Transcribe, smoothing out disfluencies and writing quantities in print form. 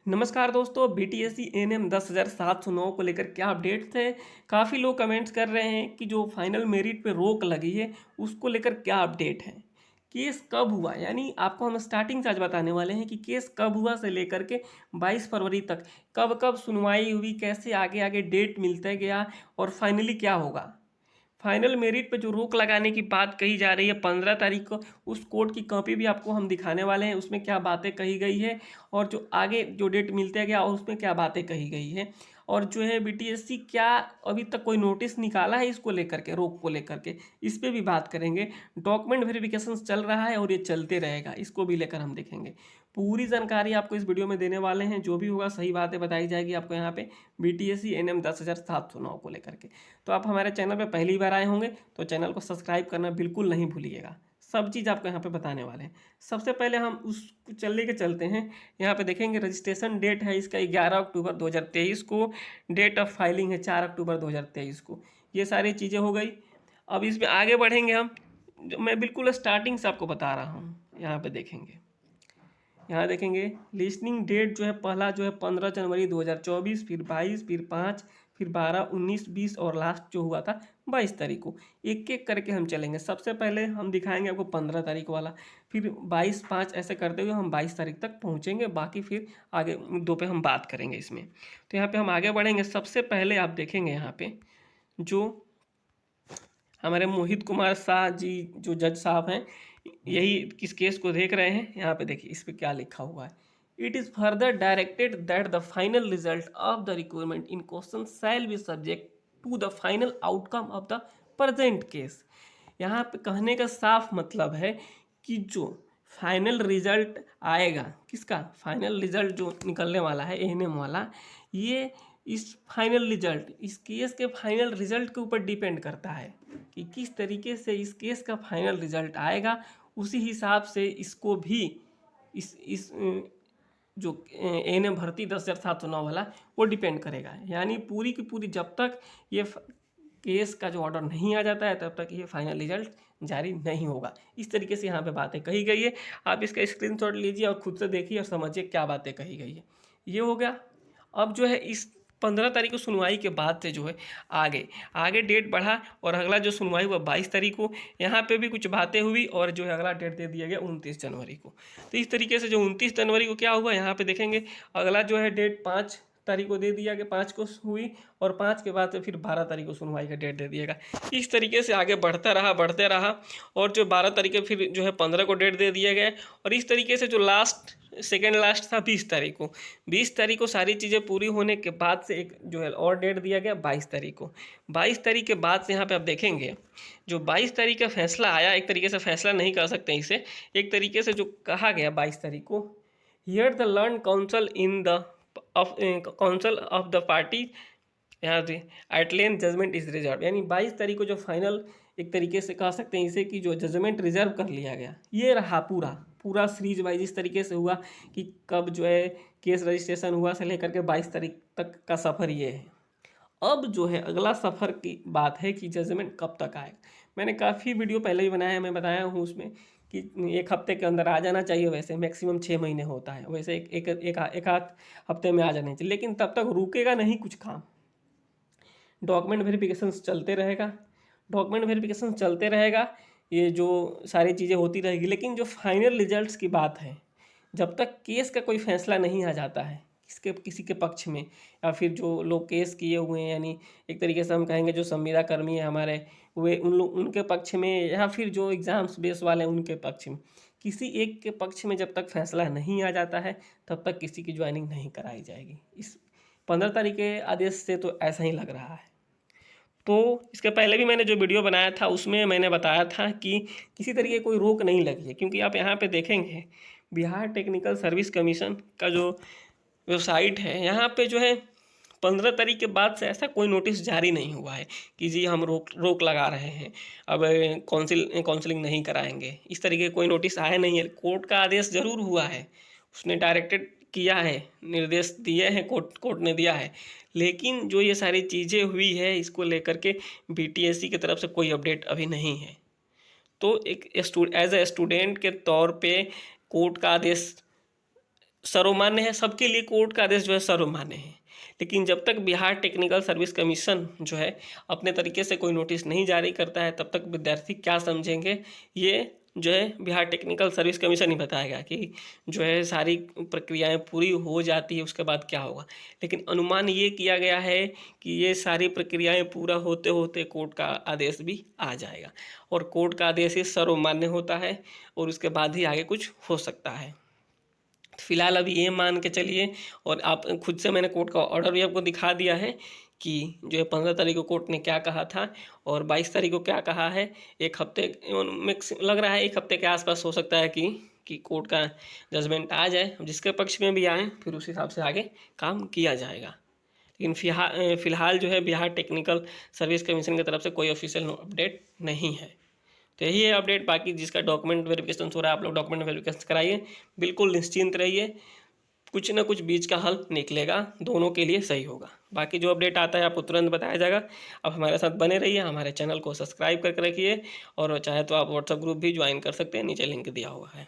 नमस्कार दोस्तों, BTSC ANM 10,709 को लेकर क्या अपडेट्स है। काफ़ी लोग कमेंट्स कर रहे हैं कि जो फाइनल मेरिट पे रोक लगी है उसको लेकर क्या अपडेट है। केस कब हुआ, यानी आपको हम स्टार्टिंग से आज बताने वाले हैं कि केस कब हुआ से लेकर के 22 फरवरी तक कब कब सुनवाई हुई, कैसे आगे आगे डेट मिलता गया और फाइनली क्या होगा। फाइनल मेरिट पे जो रोक लगाने की बात कही जा रही है 15 तारीख को, उस कोर्ट की कॉपी भी आपको हम दिखाने वाले हैं। उसमें क्या बातें कही गई है और जो आगे जो डेट मिलते गया और उसमें क्या बातें कही गई है। और जो है बीटीएससी क्या अभी तक कोई नोटिस निकाला है इसको लेकर के, रोक को लेकर के, इस पर भी बात करेंगे। डॉक्यूमेंट वेरिफिकेशन चल रहा है और ये चलते रहेगा, इसको भी लेकर हम देखेंगे। पूरी जानकारी आपको इस वीडियो में देने वाले हैं। जो भी होगा सही बातें बताई जाएगी आपको यहाँ पे बीटीएससी एएनएम 10,709 को लेकर के। तो आप हमारे चैनल पे पहली बार आए होंगे तो चैनल को सब्सक्राइब करना बिल्कुल नहीं भूलिएगा। सब चीज़ आपको यहाँ पे बताने वाले हैं। सबसे पहले हम उस चलने के चलते हैं। यहाँ पे देखेंगे रजिस्ट्रेशन डेट है इसका 11 अक्टूबर 2023 को। डेट ऑफ फाइलिंग है 4 अक्टूबर 2023 को। ये सारी चीज़ें हो गई। अब इसमें आगे बढ़ेंगे हम। मैं बिल्कुल स्टार्टिंग से आपको बता रहा हूँ। यहाँ पे देखेंगे, यहाँ देखेंगे लिस्निंग डेट जो है पहला जो है 15 जनवरी 2024, फिर 22, फिर 5, फिर 12, 19, 20 और लास्ट जो हुआ था 22 तारीख को। एक एक करके हम चलेंगे। सबसे पहले हम दिखाएंगे आपको 15 तारीख वाला, फिर 22, 5 ऐसे करते हुए हम 22 तारीख तक पहुँचेंगे। बाकी फिर आगे मुद्दों पे हम बात करेंगे इसमें। तो यहाँ पे हम आगे बढ़ेंगे। सबसे पहले आप देखेंगे यहाँ पे जो हमारे मोहित कुमार शाह जी जो जज साहब हैं, यही किस केस को देख रहे हैं। यहाँ पे देखिए इस पे क्या लिखा हुआ है। It is further directed that the final result of the requirement in question shall be subject to the final outcome of the present case. यहाँ पे कहने का साफ मतलब है कि जो फाइनल रिजल्ट आएगा, किसका फाइनल रिजल्ट जो निकलने वाला है एएनएम वाला, ये इस फाइनल रिजल्ट, इस केस के फाइनल रिजल्ट के ऊपर डिपेंड करता है कि किस तरीके से इस केस का फाइनल रिजल्ट आएगा। उसी हिसाब से इसको भी इस जो एएनएम भर्ती 10,709 वाला वो डिपेंड करेगा। यानी पूरी की पूरी जब तक ये केस का जो ऑर्डर नहीं आ जाता है तब तक ये फाइनल रिजल्ट जारी नहीं होगा। इस तरीके से यहाँ पे बातें कही गई है। आप इसका स्क्रीनशॉट लीजिए और खुद से देखिए और समझिए क्या बातें कही गई है। ये हो गया। अब जो है इस 15 तारीख को सुनवाई के बाद से जो है आगे आगे डेट बढ़ा और अगला जो सुनवाई हुआ 22 तारीख को। यहाँ पे भी कुछ बातें हुई और जो है अगला डेट दे दिया गया 29 जनवरी को। तो इस तरीके से जो 29 जनवरी को क्या हुआ यहाँ पे देखेंगे। अगला जो है डेट 5 तारीख को दे दिया गया, 5 को हुई और 5 के बाद से फिर 12 तारीख को सुनवाई का डेट दे दिएगा। इस तरीके से आगे बढ़ते रहा और जो 12 तारीख को फिर जो है 15 को डेट दे दिया गया। और इस तरीके से जो लास्ट सेकेंड लास्ट था 20 तारीख को। 20 तारीख को सारी चीज़ें पूरी होने के बाद से एक जो है और डेट दिया गया 22 तारीख को। 22 तारीख के बाद से यहाँ पे आप देखेंगे जो 22 तारीख का फैसला आया, एक तरीके से फैसला नहीं कर सकते इसे, एक तरीके से जो कहा गया 22 तारीख को, here the learn counsel in the of counsel of the party यहाँ से at length judgement is reserve. यानी 22 तारीख को जो फाइनल एक तरीके से कह सकते हैं इसे कि जो जजमेंट रिजर्व कर लिया गया, ये रहा पूरा पूरा सीरीज वाइज इस तरीके से हुआ कि कब जो है केस रजिस्ट्रेशन हुआ से लेकर के 22 तारीख तक का सफ़र ये है। अब जो है अगला सफ़र की बात है कि जजमेंट कब तक आएगा। मैंने काफ़ी वीडियो पहले भी बनाया है, मैं बताया हूँ उसमें कि एक हफ्ते के अंदर आ जाना चाहिए। वैसे मैक्सिमम 6 महीने होता है, वैसे एक आध हफ्ते में आ जाना चाहिए, लेकिन तब तक रुकेगा नहीं कुछ काम। डॉक्यूमेंट वेरिफिकेशन चलते रहेगा, डॉक्यूमेंट वेरिफिकेशन चलते रहेगा, ये जो सारी चीज़ें होती रहेगी। लेकिन जो फाइनल रिजल्ट्स की बात है, जब तक केस का कोई फैसला नहीं आ जाता है किसी के पक्ष में, या फिर जो लोग केस किए हुए हैं, यानी एक तरीके से हम कहेंगे जो संविदा कर्मी है हमारे, वे उनके पक्ष में, या फिर जो एग्ज़ाम्स बेस वाले हैं उनके पक्ष में, किसी एक के पक्ष में जब तक फैसला नहीं आ जाता है तब तक किसी की ज्वाइनिंग नहीं कराई जाएगी। इस 15 तारीख के आदेश से तो ऐसा ही लग रहा है। तो इसके पहले भी मैंने जो वीडियो बनाया था उसमें मैंने बताया था कि किसी तरीके कोई रोक नहीं लगी है, क्योंकि आप यहाँ पे देखेंगे बिहार टेक्निकल सर्विस कमीशन का जो वेबसाइट है, यहाँ पे जो है 15 तारीख के बाद से ऐसा कोई नोटिस जारी नहीं हुआ है कि जी हम रोक लगा रहे हैं, अब काउंसलिंग नहीं कराएंगे। इस तरीके कोई नोटिस आया नहीं है। कोर्ट का आदेश ज़रूर हुआ है, उसने डायरेक्टेड किया है, निर्देश दिए हैं, कोर्ट ने दिया है, लेकिन जो ये सारी चीज़ें हुई है इसको लेकर के बीटीएससी की तरफ से कोई अपडेट अभी नहीं है। तो एक एज ए स्टूडेंट के तौर पे कोर्ट का आदेश सर्वमान्य है, सबके लिए कोर्ट का आदेश जो है सर्वमान्य है। लेकिन जब तक बिहार टेक्निकल सर्विस कमीशन जो है अपने तरीके से कोई नोटिस नहीं जारी करता है, तब तक विद्यार्थी क्या समझेंगे, ये जो है बिहार टेक्निकल सर्विस कमीशन ही बताएगा कि जो है सारी प्रक्रियाएं पूरी हो जाती है उसके बाद क्या होगा। लेकिन अनुमान ये किया गया है कि ये सारी प्रक्रियाएं पूरा होते होते कोर्ट का आदेश भी आ जाएगा, और कोर्ट का आदेश ही सर्वमान्य होता है और उसके बाद ही आगे कुछ हो सकता है। फिलहाल अभी ये मान के चलिए, और आप खुद से मैंने कोर्ट का ऑर्डर भी आपको दिखा दिया है कि जो है 15 तारीख को कोर्ट ने क्या कहा था और 22 तारीख को क्या कहा है। एक हफ्ते मिक्स लग रहा है, एक हफ्ते के आसपास हो सकता है कि कोर्ट का जजमेंट आ जाए, जिसके पक्ष में भी आए फिर उस हिसाब से आगे काम किया जाएगा। लेकिन फिलहाल जो है बिहार टेक्निकल सर्विस कमीशन की तरफ से कोई ऑफिशियल अपडेट नहीं है। तो यही है अपडेट। बाकी जिसका डॉक्यूमेंट वेरिफिकेशन हो रहा है, आप लोग डॉक्यूमेंट वेरिफिकेशन कराइए, बिल्कुल निश्चिंत रहिए, कुछ ना कुछ बीच का हल निकलेगा, दोनों के लिए सही होगा। बाकी जो अपडेट आता है आपको तुरंत बताया जाएगा। आप हमारे साथ बने रहिए, हमारे चैनल को सब्सक्राइब करके रखिए, और चाहे तो आप व्हाट्सएप ग्रुप भी ज्वाइन कर सकते हैं, नीचे लिंक दिया हुआ है।